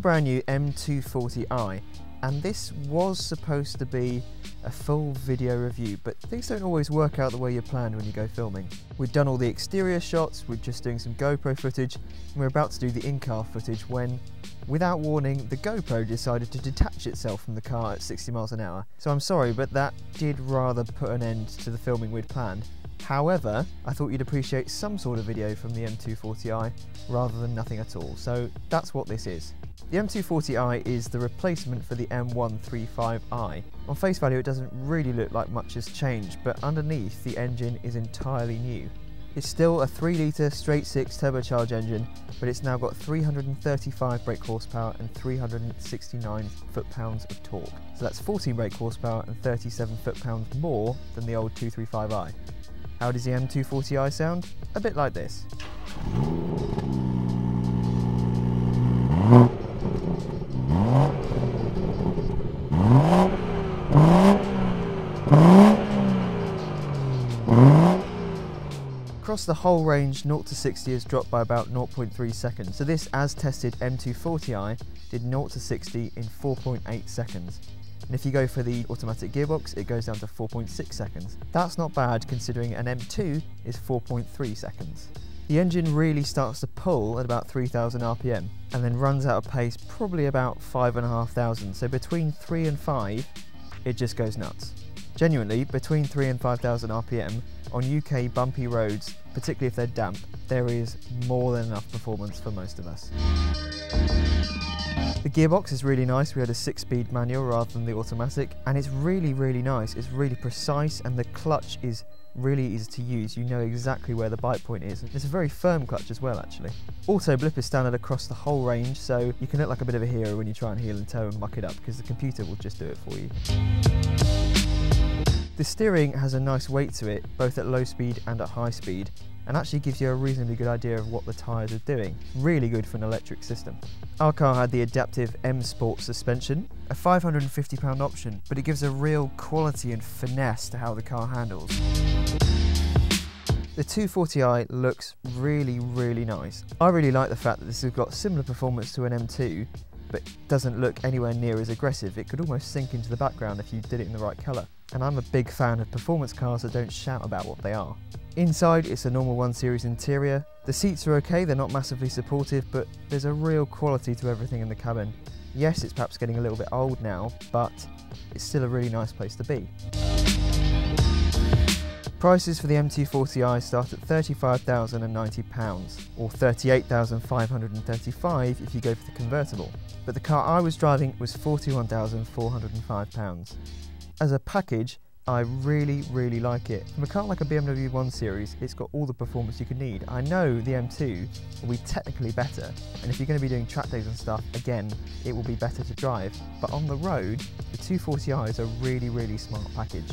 the brand new M240i, and this was supposed to be a full video review, but things don't always work out the way you planned when you go filming. We'd done all the exterior shots, we're just doing some GoPro footage, and we're about to do the in-car footage when, without warning, the GoPro decided to detach itself from the car at 60 miles an hour. So I'm sorry, but that did rather put an end to the filming we'd planned. However, I thought you'd appreciate some sort of video from the M240i rather than nothing at all, so that's what this is. The M240i is the replacement for the M135i. On face value it doesn't really look like much has changed, but underneath the engine is entirely new. It's still a 3 litre straight 6 turbocharged engine, but it's now got 335 brake horsepower and 369 foot-pounds of torque. So that's 14 brake horsepower and 37 foot-pounds more than the old 235i. How does the M240i sound? A bit like this. Across the whole range, 0 to 60 has dropped by about 0.3 seconds. So this as tested M240i did 0 to 60 in 4.8 seconds. And if you go for the automatic gearbox, it goes down to 4.6 seconds. That's not bad considering an M2 is 4.3 seconds. The engine really starts to pull at about 3,000 RPM and then runs out of pace probably about 5,500. So between 3 and 5, it just goes nuts. Genuinely, between 3 and 5,000 RPM on UK bumpy roads, particularly if they're damp, there is more than enough performance for most of us. The gearbox is really nice. We had a 6-speed manual rather than the automatic, and it's really nice. It's really precise, and the clutch is really easy to use. You know exactly where the bite point is. It's a very firm clutch as well, actually. Auto blip is standard across the whole range, so you can look like a bit of a hero when you try and heel and toe and muck it up, because the computer will just do it for you. The steering has a nice weight to it, both at low speed and at high speed, and actually gives you a reasonably good idea of what the tyres are doing. Really good for an electric system. Our car had the adaptive M Sport suspension, a £550 option, but it gives a real quality and finesse to how the car handles. The 240i looks really nice. I really like the fact that this has got similar performance to an M2, but doesn't look anywhere near as aggressive. It could almost sink into the background if you did it in the right colour. And I'm a big fan of performance cars that don't shout about what they are. Inside, it's a normal 1 Series interior. The seats are okay, they're not massively supportive, but there's a real quality to everything in the cabin. Yes, it's perhaps getting a little bit old now, but it's still a really nice place to be. Prices for the M240i start at £35,090, or £38,535 if you go for the convertible. But the car I was driving was £41,405. As a package, I really like it. From a car like a BMW 1 Series, it's got all the performance you could need. I know the M2 will be technically better, and if you're going to be doing track days and stuff, again, it will be better to drive. But on the road, the 240i is a really smart package.